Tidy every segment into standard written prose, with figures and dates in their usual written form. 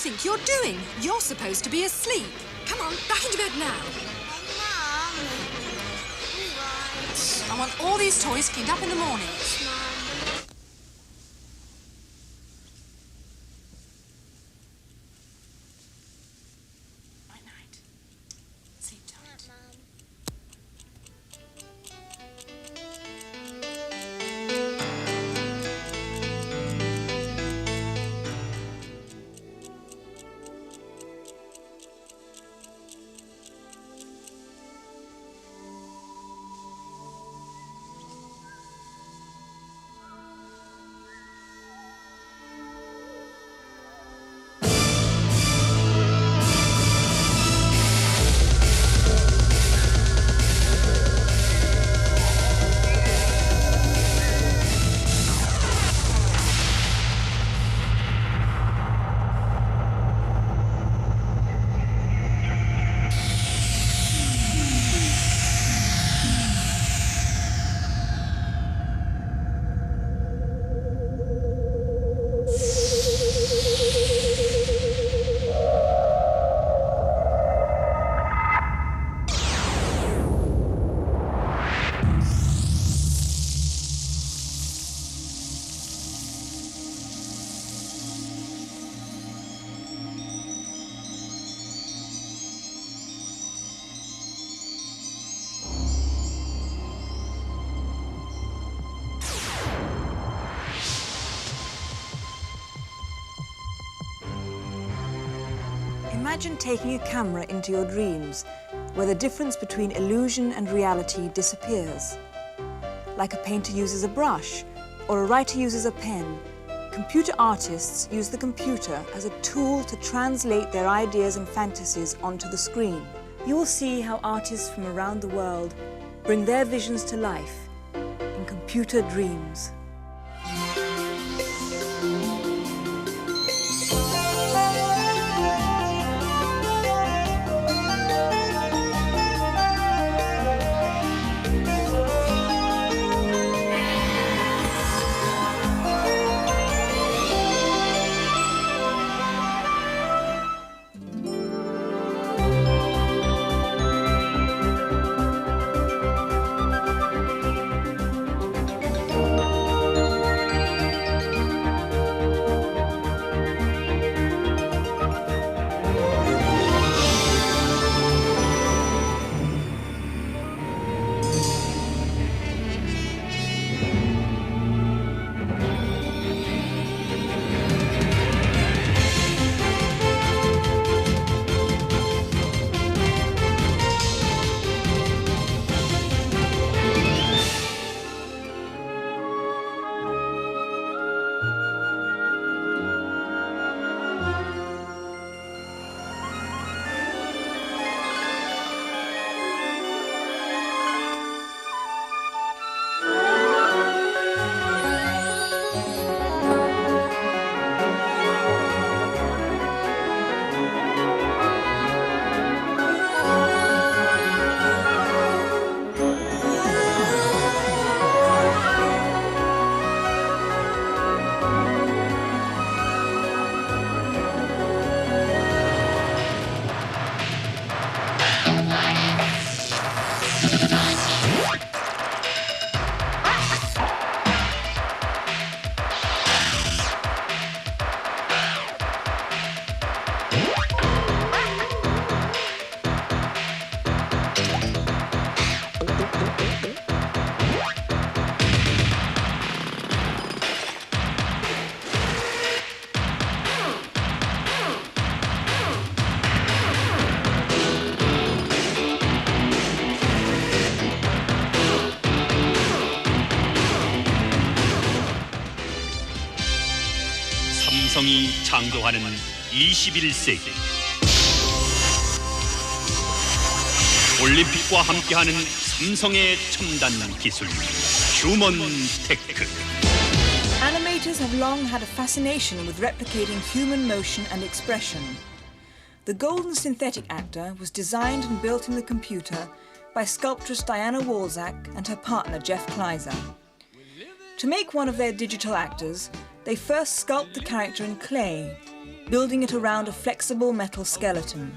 think you're doing? You're supposed to be asleep. Come on, back into bed now. Mum. Right. I want all these toys cleaned up in the morning. Mum. Night night. Sleep tight. Mum. Imagine taking a camera into your dreams, where the difference between illusion and reality disappears. Like a painter uses a brush, or a writer uses a pen, computer artists use the computer as a tool to translate their ideas and fantasies onto the screen. You will see how artists from around the world bring their visions to life in computer dreams. 삼성이 창조하는 21세기. 올림픽과 함께하는 삼성의 첨단 기술, 휴먼 테크. Animators have long had a fascination with replicating human motion and expression. The golden synthetic actor was designed and built in the computer by sculptress Diana Walczak and her partner Jeff Kleiser. To make one of their digital actors, they first sculpt the character in clay, building it around a flexible metal skeleton.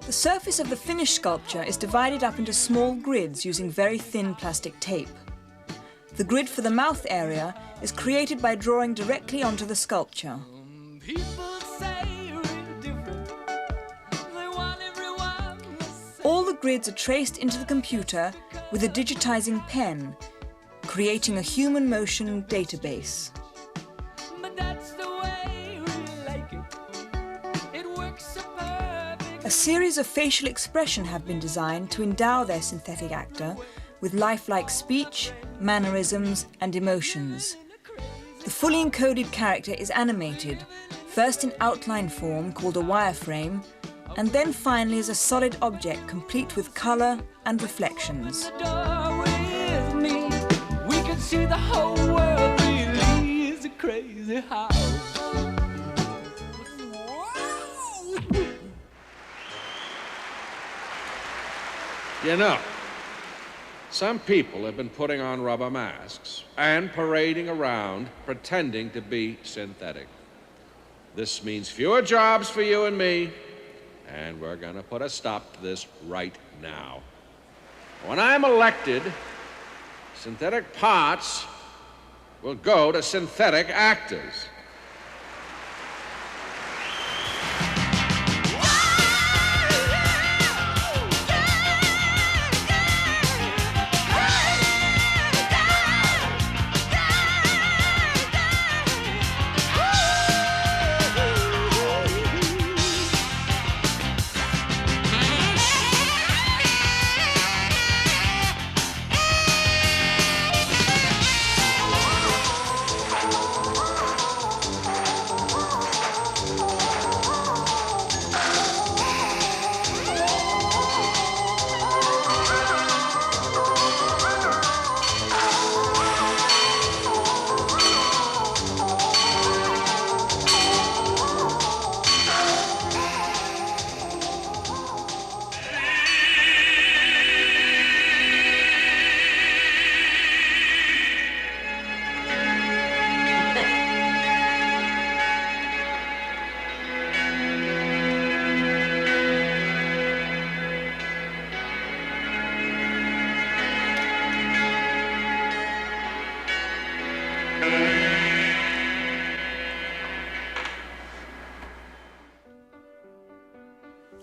The surface of the finished sculpture is divided up into small grids using very thin plastic tape. The grid for the mouth area is created by drawing directly onto the sculpture. All the grids are traced into the computer with a digitizing pen, creating a human motion database. A series of facial expression have been designed to endow their synthetic actor with lifelike speech, mannerisms, and emotions. The fully encoded character is animated, first in outline form called a wireframe, and then finally as a solid object complete with color and reflections. See the whole world really is a crazy house. You know, some people have been putting on rubber masks and parading around pretending to be synthetic. This means fewer jobs for you and me, and we're gonna put a stop to this right now. When I'm elected, synthetic parts will go to synthetic actors.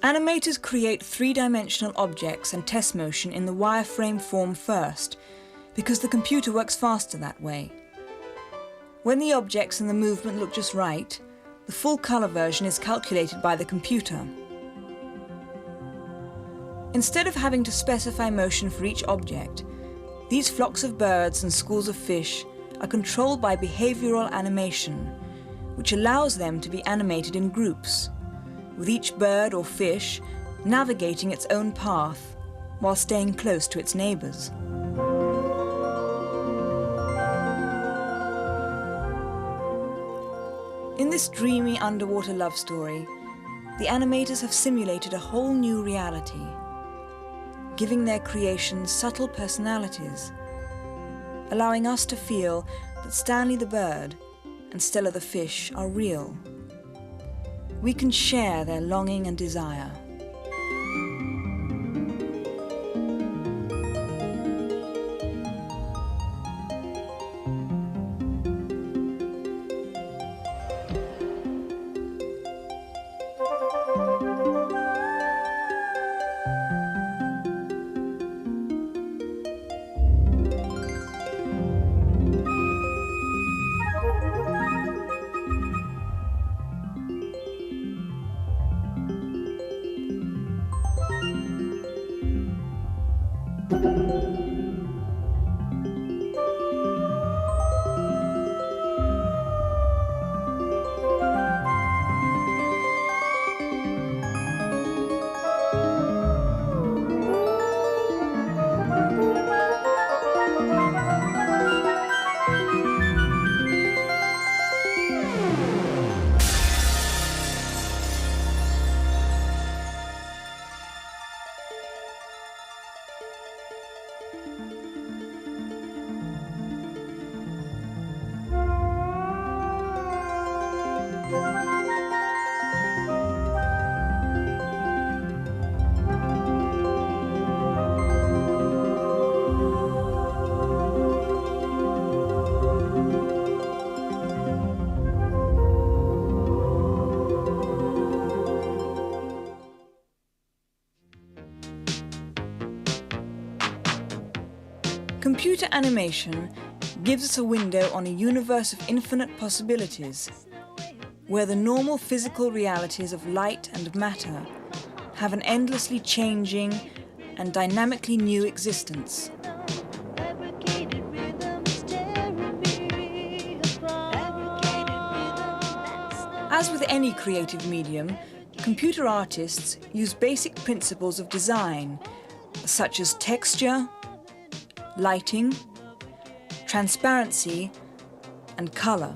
Animators create three-dimensional objects and test motion in the wireframe form first, because the computer works faster that way. When the objects and the movement look just right, the full color version is calculated by the computer. Instead of having to specify motion for each object, these flocks of birds and schools of fish are controlled by behavioral animation, which allows them to be animated in groups, with each bird or fish navigating its own path while staying close to its neighbors. In this dreamy underwater love story, the animators have simulated a whole new reality, giving their creations subtle personalities, allowing us to feel that Stanley the bird and Stella the fish are real. We can share their longing and desire. Computer animation gives us a window on a universe of infinite possibilities, where the normal physical realities of light and matter have an endlessly changing and dynamically new existence. As with any creative medium, computer artists use basic principles of design, such as texture, lighting, transparency, and color.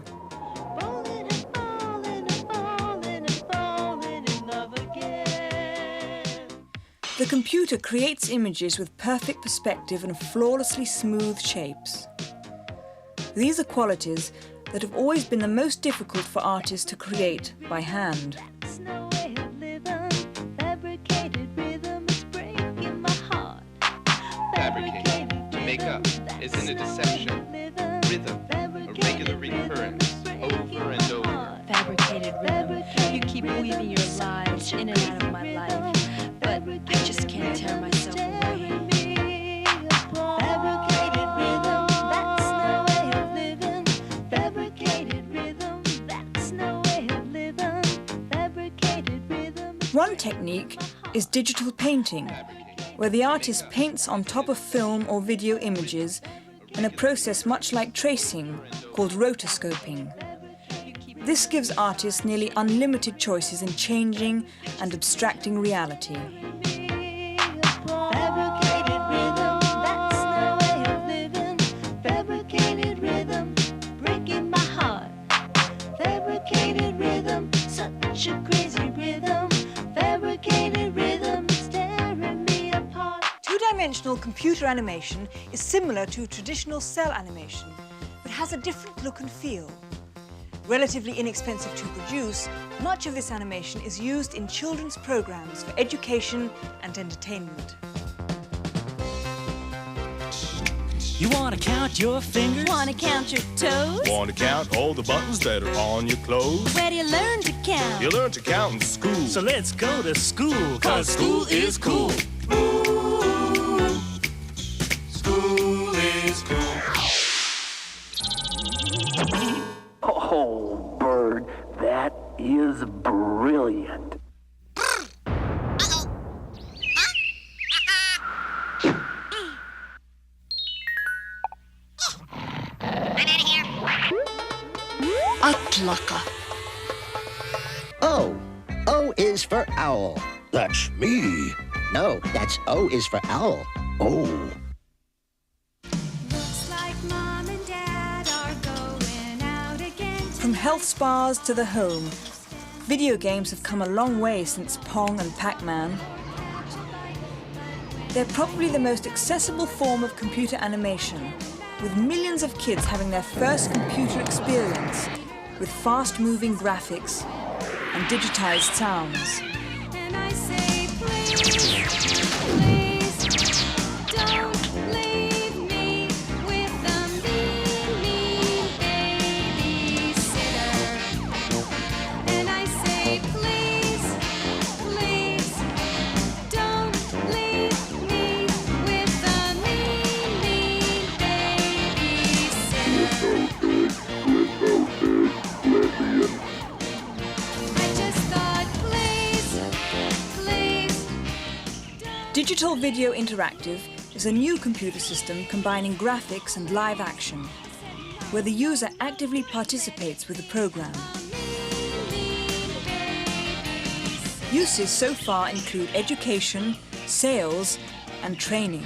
The computer creates images with perfect perspective and flawlessly smooth shapes. These are qualities that have always been the most difficult for artists to create by hand. Fabricated, to make up, is in a deception. Rhythm, a regular recurrence, over and over. Fabricated rhythm. You keep weaving your lies in and out of my life, but I just can't tear myself away. Fabricated rhythm, that's no way of living. Fabricated rhythm, that's no way of living. Fabricated rhythm. One technique is digital painting, where the artist paints on top of film or video images in a process much like tracing, called rotoscoping. This gives artists nearly unlimited choices in changing and abstracting reality. Fabricated rhythm, that's no way of living. Fabricated rhythm, breaking my heart. Fabricated rhythm, such a crazy rhythm. Fabricated rhythm, tearing me apart. Two-dimensional computer animation is similar to traditional cell animation, but has a different look and feel. Relatively inexpensive to produce, much of this animation is used in children's programs for education and entertainment. You want to count your fingers? Want to count your toes? Want to count all the buttons that are on your clothes? Where do you learn to count? You learn to count in school. So let's go to school, 'cause school is cool. School is cool. Oh, Bird, that is brilliant. Atlaka. O. O is for owl. That's me. No, that's O is for owl. Oh. Looks like Mom and Dad are going out again. From health spas to the home, video games have come a long way since Pong and Pac-Man. They're probably the most accessible form of computer animation, with millions of kids having their first computer experience with fast-moving graphics and digitized sounds. And I say, please, please, don't leave me with a mean babysitter. And I say, please, please, don't leave me with a mean babysitter. I just thought, please, please. Digital Video Interactive is a new computer system combining graphics and live action, where the user actively participates with the program. Uses so far include education, sales, and training.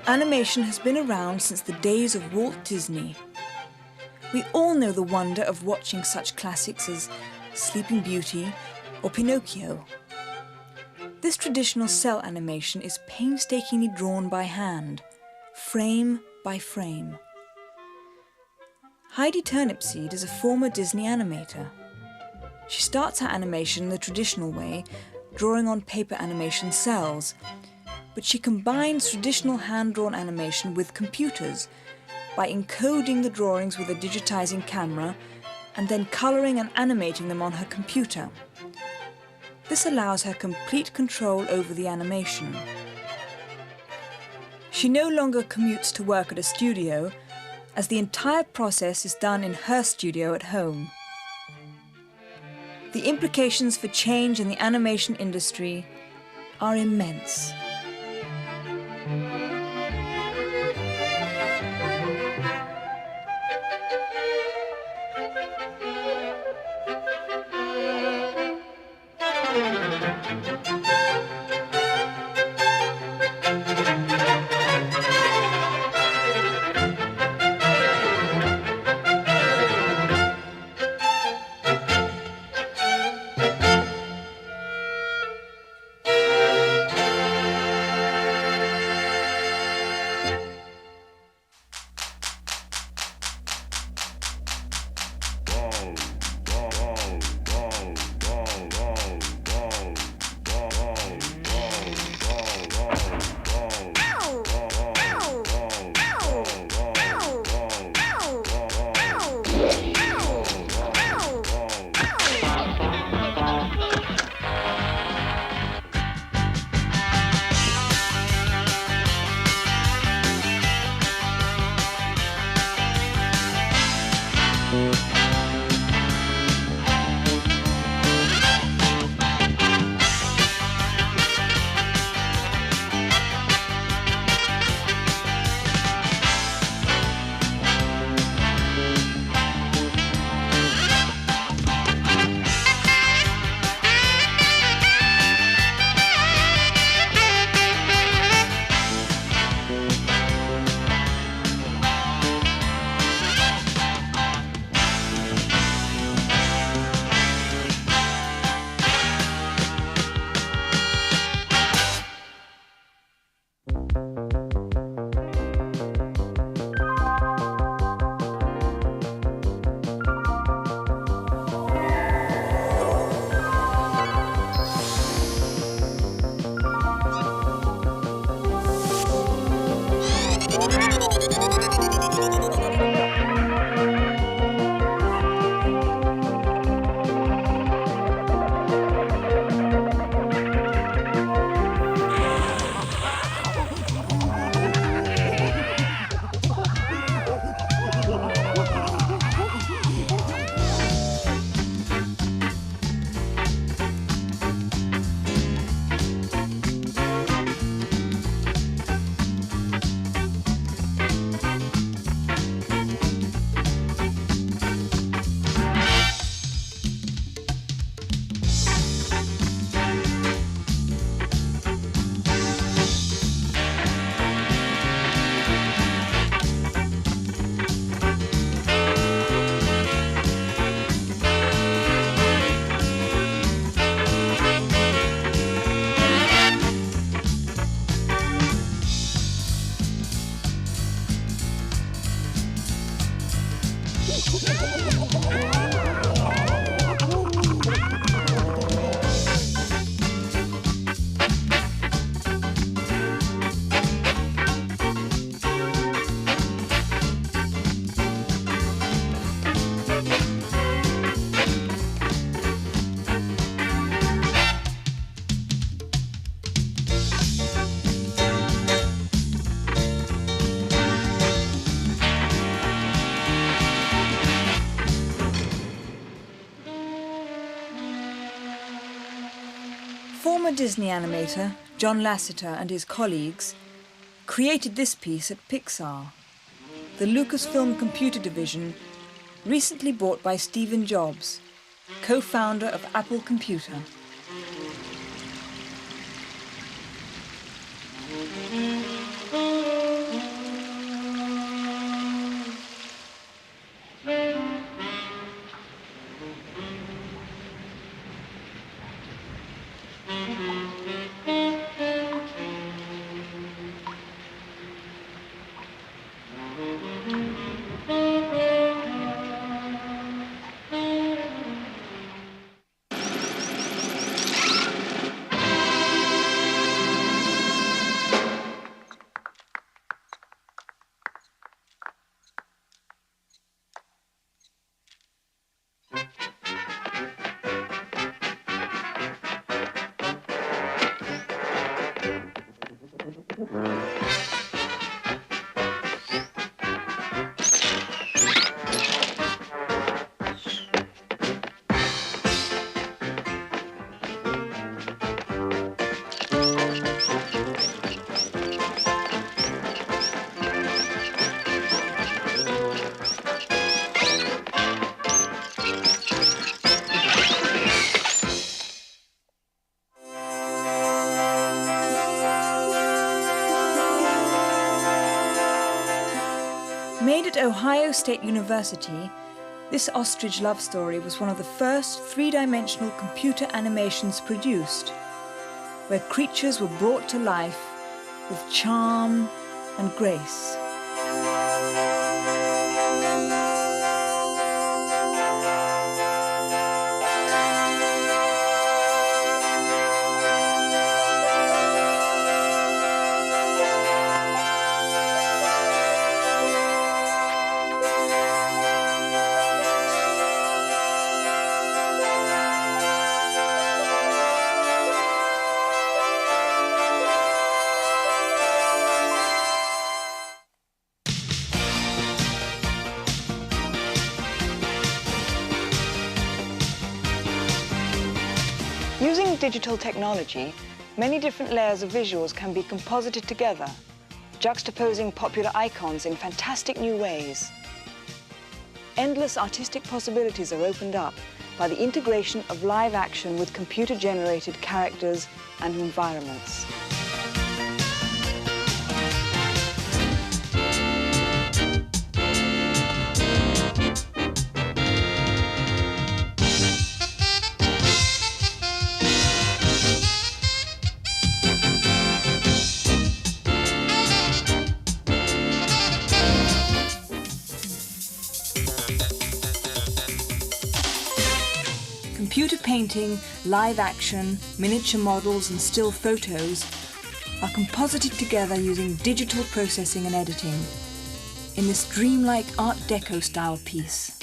Animation has been around since the days of Walt Disney. We all know the wonder of watching such classics as Sleeping Beauty or Pinocchio. This traditional cell animation is painstakingly drawn by hand, frame by frame. Heidi Turnipseed is a former Disney animator. She starts her animation the traditional way, drawing on paper animation cells, but she combines traditional hand-drawn animation with computers by encoding the drawings with a digitizing camera and then colouring and animating them on her computer. This allows her complete control over the animation. She no longer commutes to work at a studio, as the entire process is done in her studio at home. The implications for change in the animation industry are immense. Former Disney animator John Lasseter and his colleagues created this piece at Pixar, the Lucasfilm computer division recently bought by Stephen Jobs, co-founder of Apple Computer. Made at Ohio State University, this ostrich love story was one of the first three-dimensional computer animations produced, where creatures were brought to life with charm and grace. Using digital technology, many different layers of visuals can be composited together, juxtaposing popular icons in fantastic new ways. Endless artistic possibilities are opened up by the integration of live action with computer-generated characters and environments. Computer painting, live action, miniature models and still photos are composited together using digital processing and editing in this dreamlike Art Deco style piece.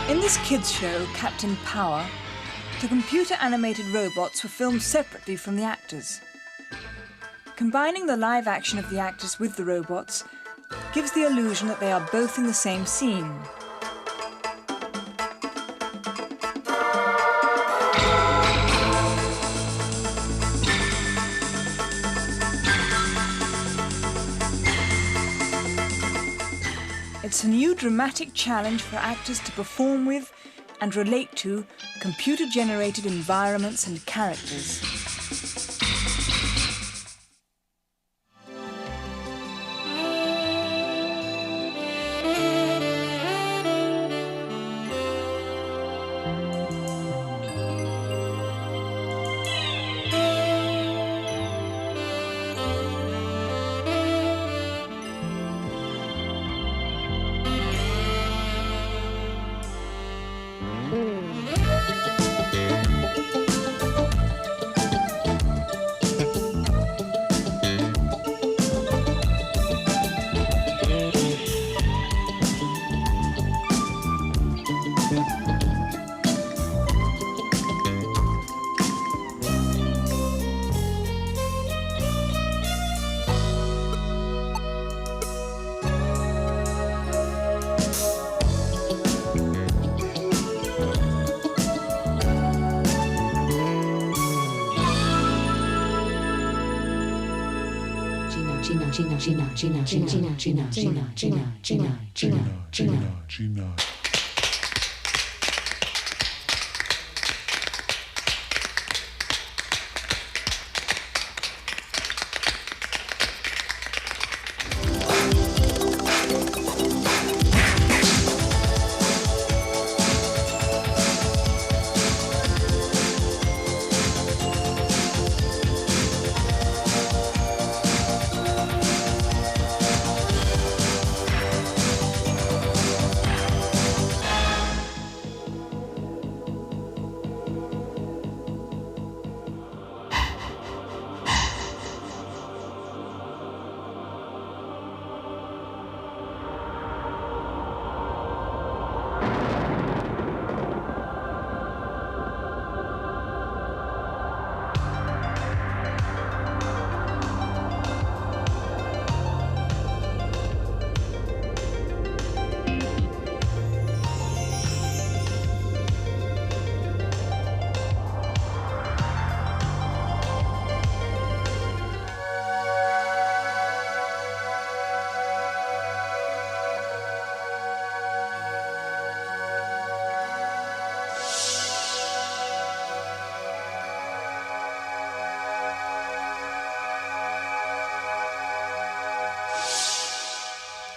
In this kids' show, Captain Power, the computer-animated robots were filmed separately from the actors. Combining the live action of the actors with the robots gives the illusion that they are both in the same scene. It's a new dramatic challenge for actors to perform with and relate to computer-generated environments and characters.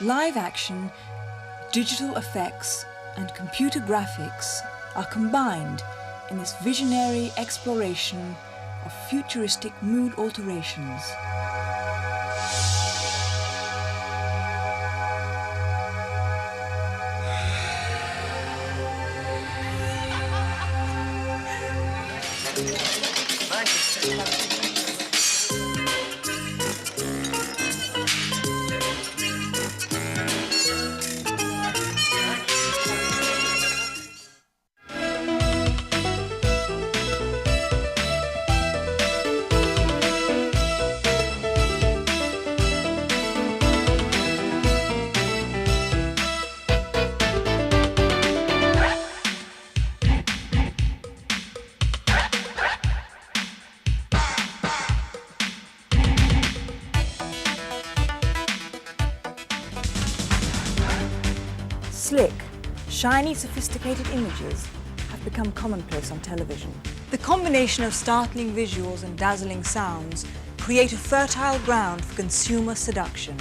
Live action, digital effects, and computer graphics are combined in this visionary exploration of futuristic mood alterations. Slick, shiny, sophisticated images have become commonplace on television. The combination of startling visuals and dazzling sounds create a fertile ground for consumer seduction.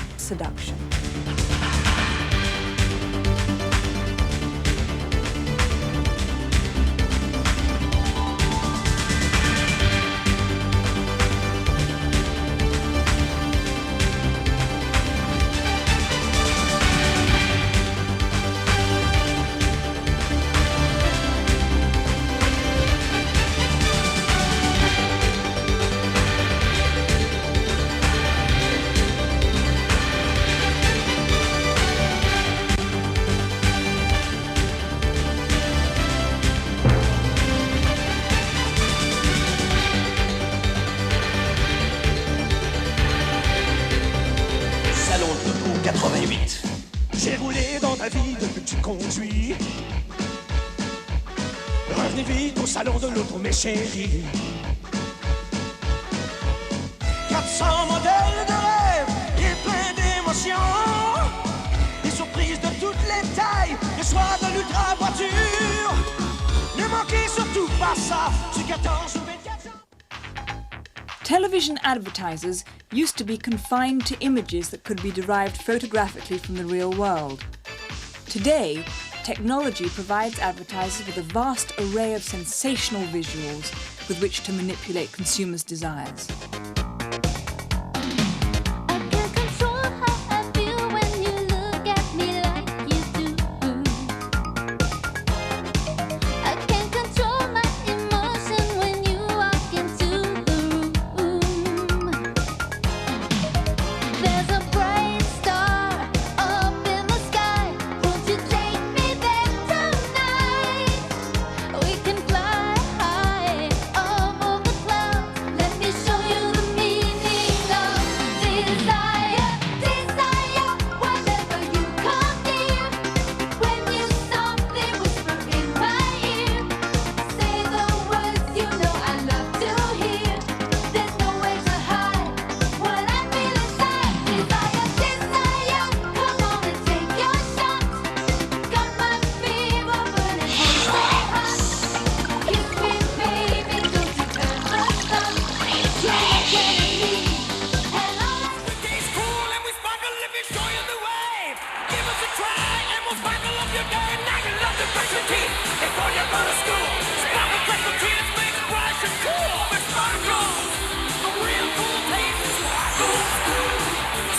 J'ai roulé dans ta vie depuis que tu conduis. Revenez vite au salon de l'auto, mes chéris. 400 modèles de rêve et plein d'émotions. Des surprises de toutes les tailles, le choix de l'ultra voiture. Ne manquez surtout pas ça, sur 14 ou 24 ans. Television advertisers used to be confined to images that could be derived photographically from the real world. Today, technology provides advertisers with a vast array of sensational visuals with which to manipulate consumers' desires. your day, now you love to brush your teeth before you go to school. Sparkle, crackle, tears make it bright and cool. But sparkles, the real cool taste is sparkles.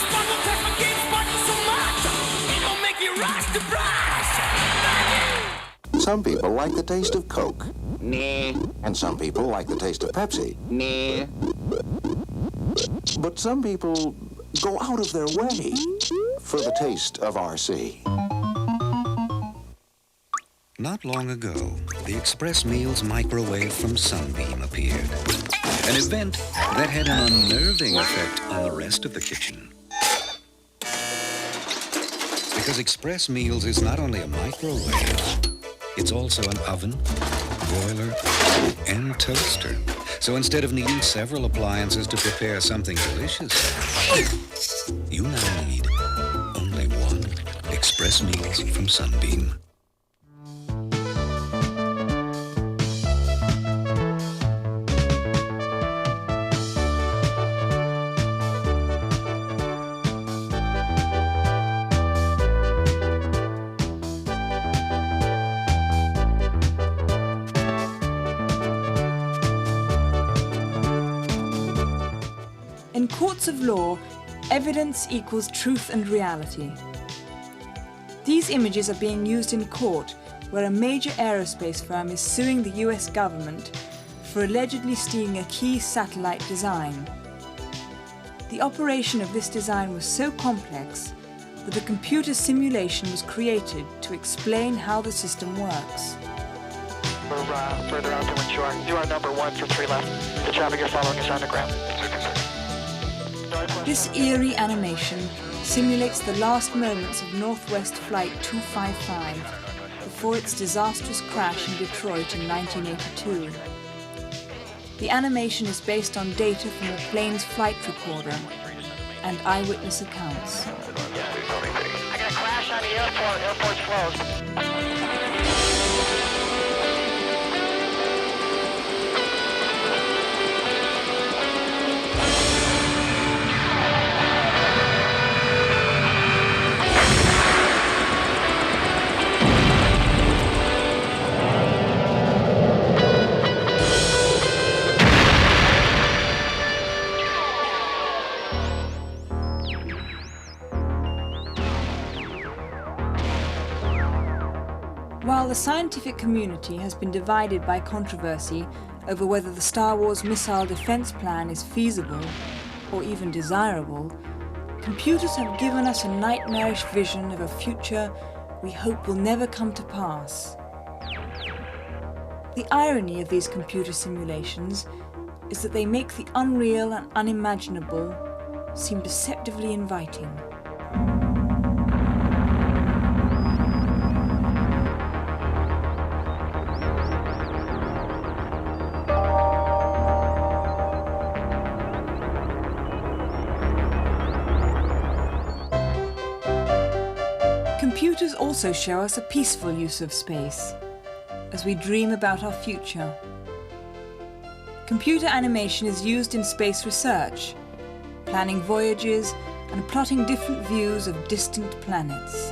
Sparkle, crackle, game sparkles so much, it gon' make you rush to brush. Some people like the taste of Coke. Nah. And some people like the taste of Pepsi. Nah. But some people go out of their way for the taste of RC. Not long ago, the Express Meals microwave from Sunbeam appeared. An event that had an unnerving effect on the rest of the kitchen. Because Express Meals is not only a microwave, it's also an oven, broiler, and toaster. So instead of needing several appliances to prepare something delicious, you now need only one Express Meals from Sunbeam. In courts of law, evidence equals truth and reality. These images are being used in court where a major aerospace firm is suing the US government for allegedly stealing a key satellite design. The operation of this design was so complex that a computer simulation was created to explain how the system works. We're further out to ensure. You are number 1 for 3 left. The traffic you're following is underground. This eerie animation simulates the last moments of Northwest Flight 255 before its disastrous crash in Detroit in 1982. The animation is based on data from the plane's flight recorder and eyewitness accounts. I got a crash on the airport. Airport's closed. While the scientific community has been divided by controversy over whether the Star Wars missile defense plan is feasible or even desirable, computers have given us a nightmarish vision of a future we hope will never come to pass. The irony of these computer simulations is that they make the unreal and unimaginable seem deceptively inviting. Computers also show us a peaceful use of space, as we dream about our future. Computer animation is used in space research, planning voyages and plotting different views of distant planets.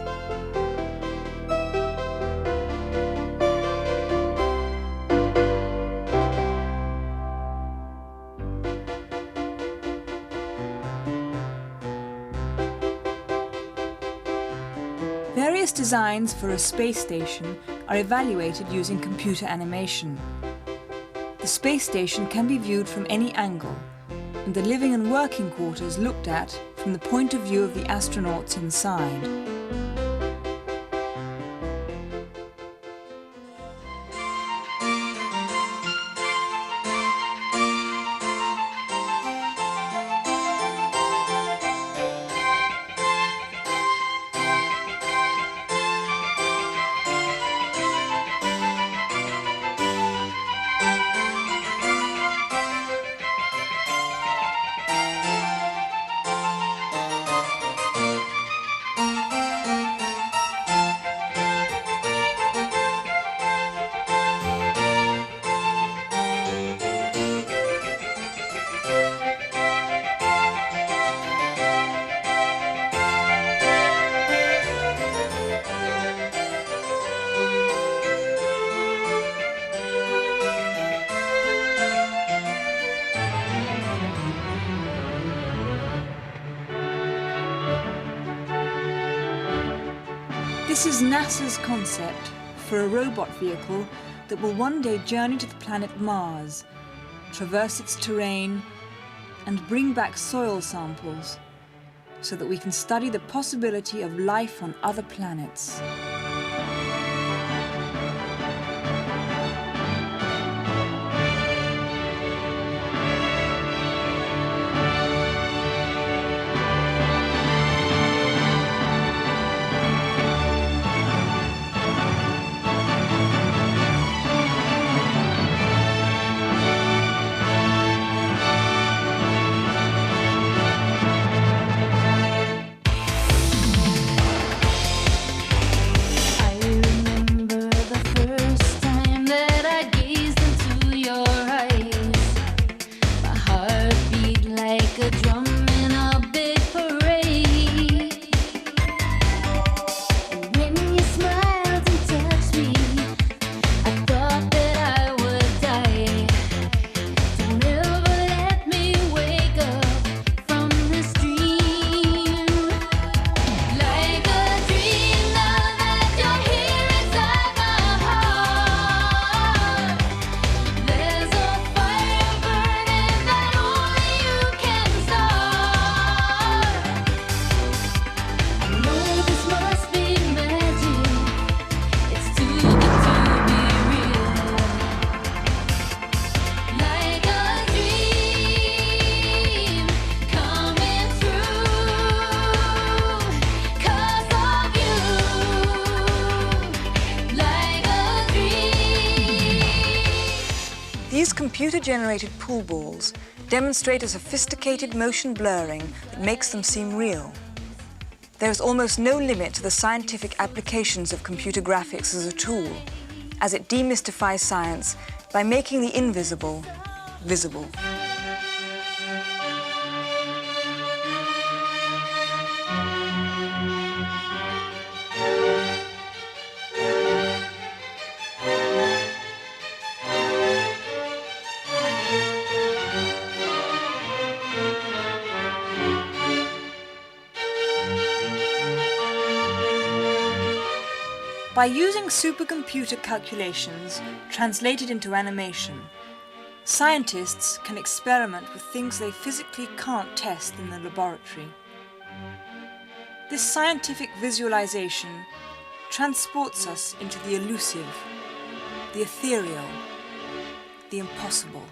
Various designs for a space station are evaluated using computer animation. The space station can be viewed from any angle, and the living and working quarters looked at from the point of view of the astronauts inside. This is NASA's concept for a robot vehicle that will one day journey to the planet Mars, traverse its terrain, and bring back soil samples so that we can study the possibility of life on other planets. These computer-generated pool balls demonstrate a sophisticated motion blurring that makes them seem real. There is almost no limit to the scientific applications of computer graphics as a tool, as it demystifies science by making the invisible visible. By using supercomputer calculations translated into animation, scientists can experiment with things they physically can't test in the laboratory. This scientific visualization transports us into the elusive, the ethereal, the impossible.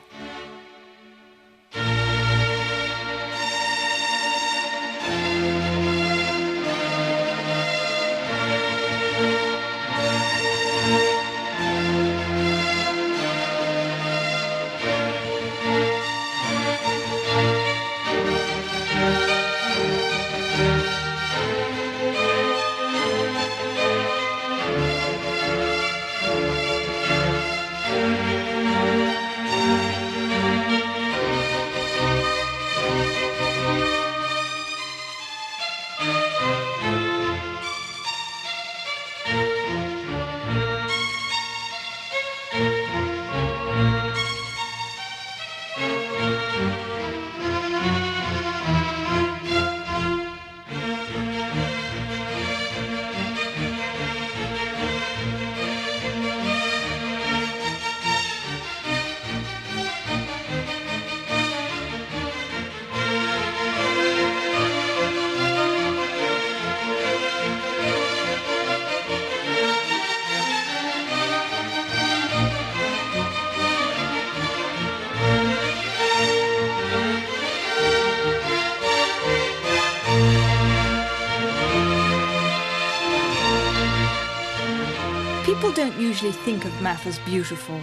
People don't usually think of math as beautiful,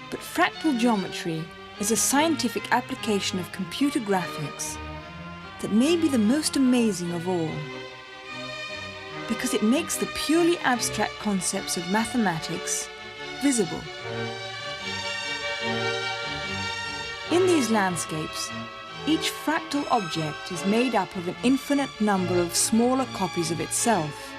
but fractal geometry is a scientific application of computer graphics that may be the most amazing of all, because it makes the purely abstract concepts of mathematics visible. In these landscapes, each fractal object is made up of an infinite number of smaller copies of itself.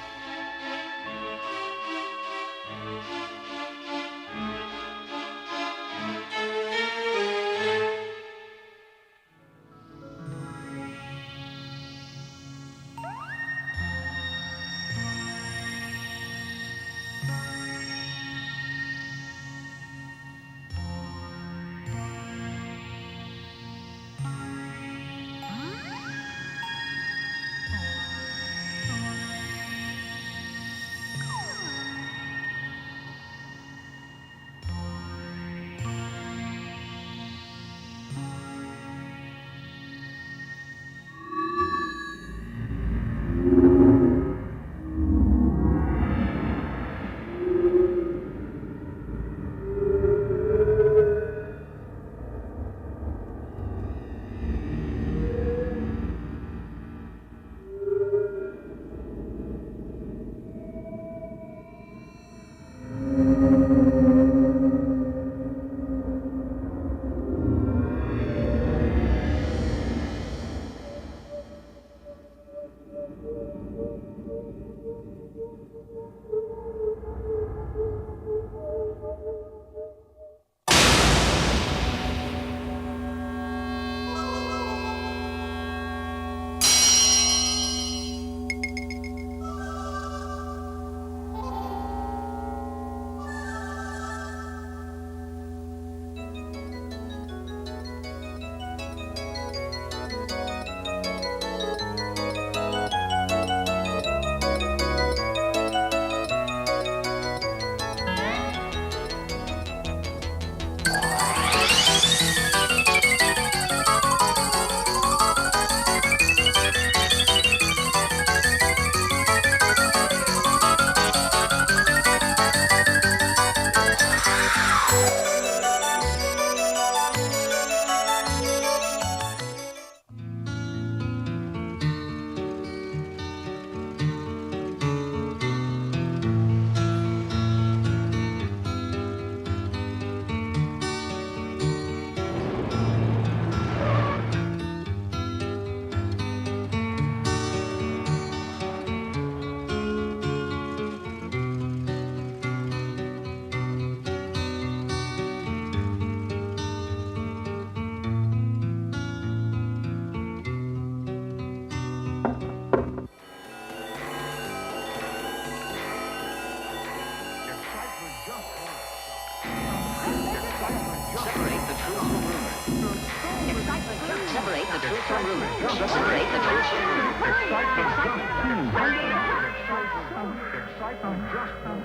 Separate the truth from rumor. Separate the truth from rumor.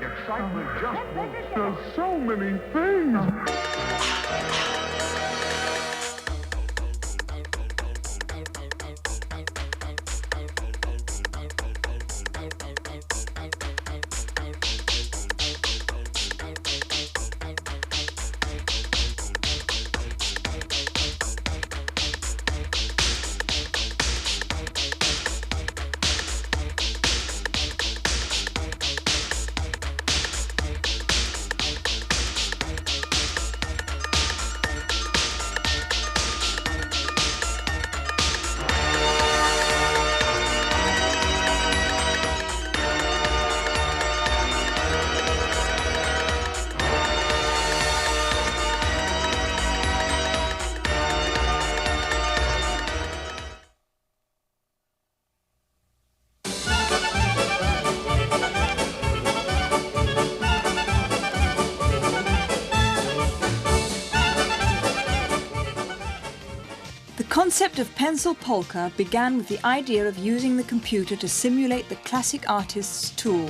Excitement does so many things. The concept of pencil polka began with the idea of using the computer to simulate the classic artist's tool,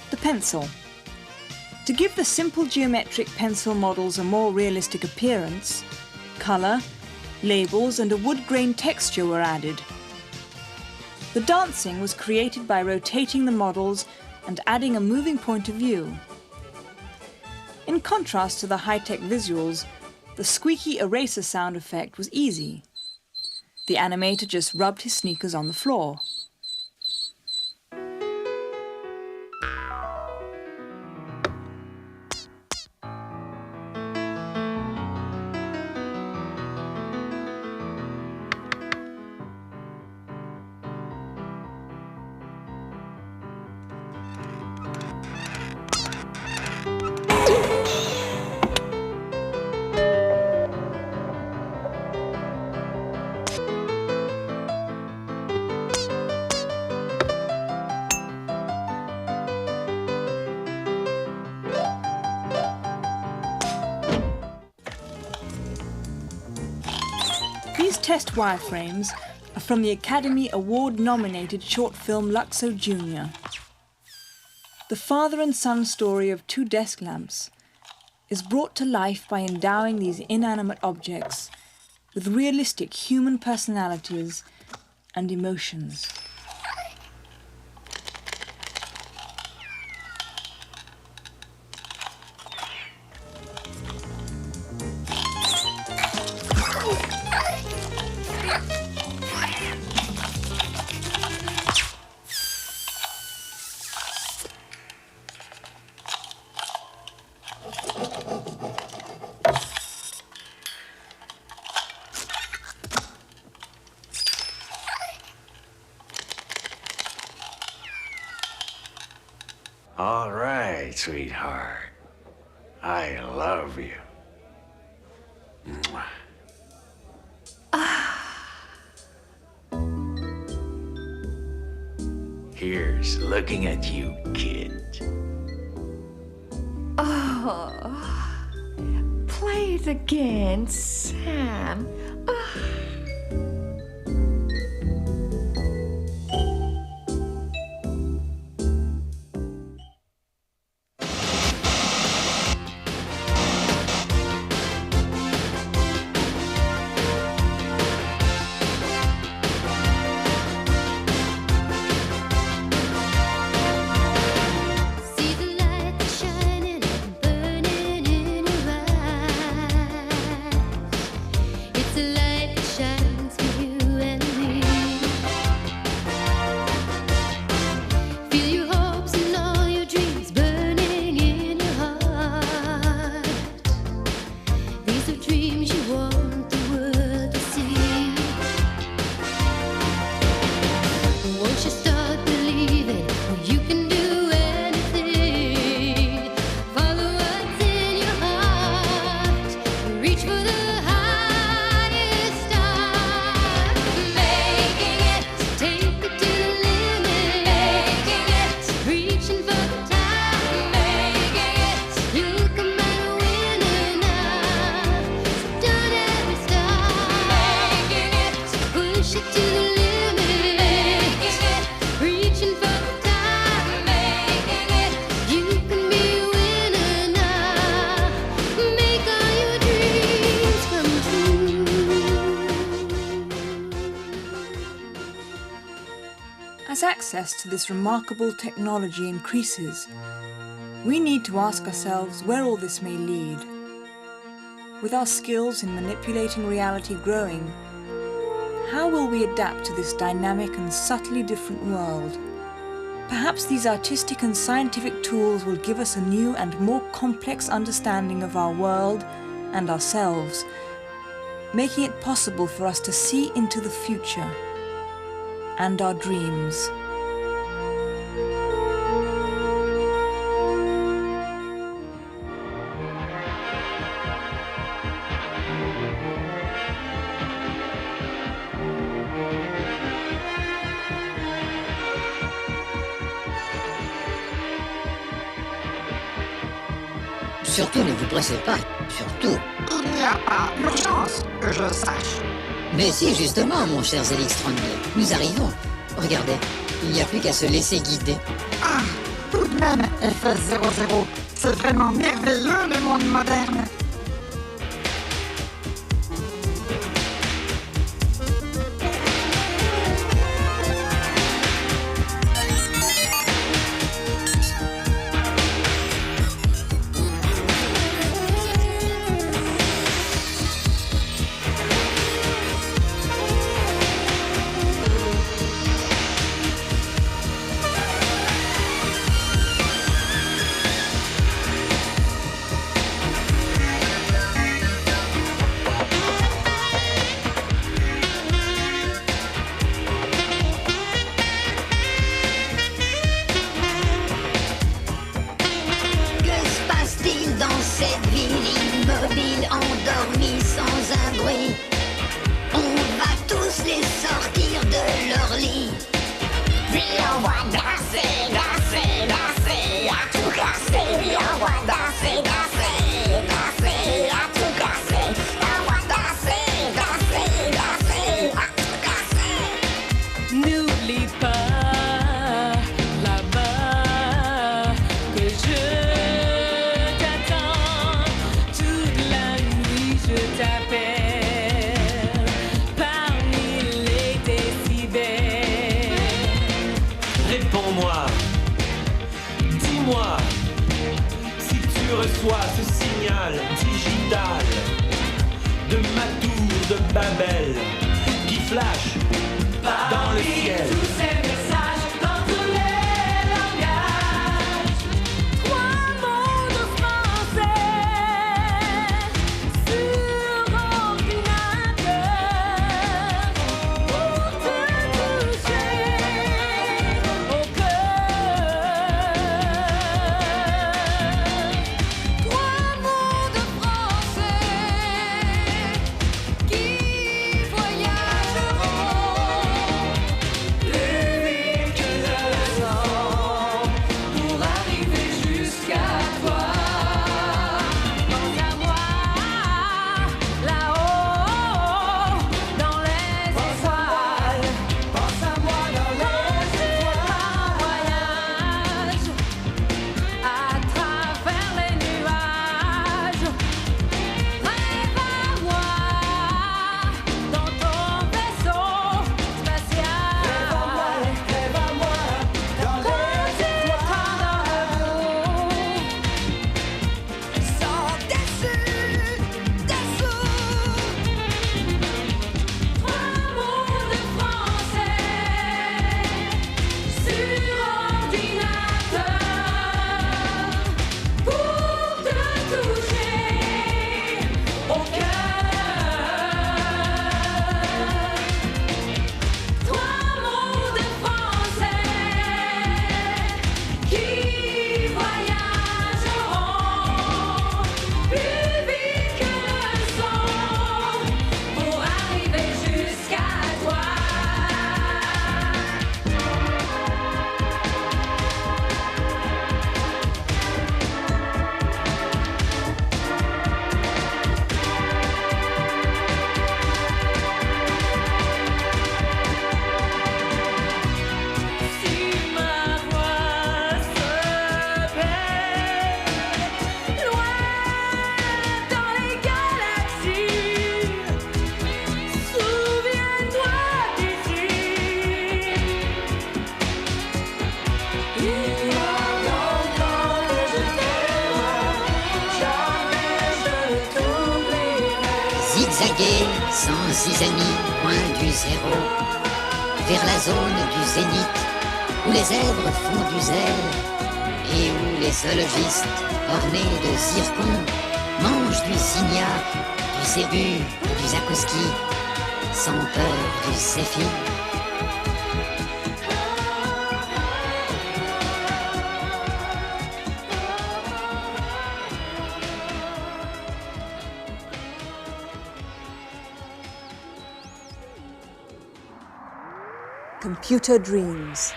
the pencil. To give the simple geometric pencil models a more realistic appearance, colour, labels and a wood grain texture were added. The dancing was created by rotating the models and adding a moving point of view. In contrast to the high-tech visuals, the squeaky eraser sound effect was easy. The animator just rubbed his sneakers on the floor. These test wireframes are from the Academy Award-nominated short film Luxo Jr. The father and son story of two desk lamps is brought to life by endowing these inanimate objects with realistic human personalities and emotions. All right, sweetheart. I love you. Mwah. Here's looking at you, kid. Oh, play it again, Sam. See the light that's shining and burning in your eyes. It's a light that shines for you and me. Feel your hopes and all your dreams burning in your heart. These are dreams you want the world to see. Once you start believing you can do anything, follow what's in your heart, reach for the highest star. Making it, take it to the limit. Making it, reaching for the top. Making it, you come out a winner now. Don't ever stop. Making it, push it to the limit. Making it, reaching for the top. Making it, you can be a winner now. Make all your dreams come true. As access to this remarkable technology increases, we need to ask ourselves where all this may lead. With our skills in manipulating reality growing, how will we adapt to this dynamic and subtly different world? Perhaps these artistic and scientific tools will give us a new and more complex understanding of our world and ourselves, making it possible for us to see into the future and our dreams. Surtout ne vous pressez pas, surtout. Il n'y a pas d'urgence, que je sache. Mais si, justement, mon cher Zélix 32, nous arrivons. Regardez, il n'y a plus qu'à se laisser guider. Ah, tout de même, FS00, c'est vraiment merveilleux le monde moderne. Que se passe-t-il dans cette ville immobile, endormie sans un bruit? On va tous les sortir de leur lit. Puis on va danser, danser, danser, à tout casser. Puis on va danser, danser, danser, à tout casser. On va danser, danser, danser, à tout casser. N'oublie pas là-bas que je t'attends. Toute la nuit je t'appelle parmi les décibels. Réponds-moi, dis-moi si tu reçois ce signal digital de ma tour de Babel qui flash dans le ciel. Tous ces messages dans tous les langages. Trois mots de français sur ordinateur pour te toucher au cœur. naviguer sans zizanie, loin du zéro, vers la zone du zénith, où les zèbres font du zèle, et où les zoologistes, ornés de zircons, mangent du signac, du zébu, du zakouski, sans peur du zéphyr. Computer dreams.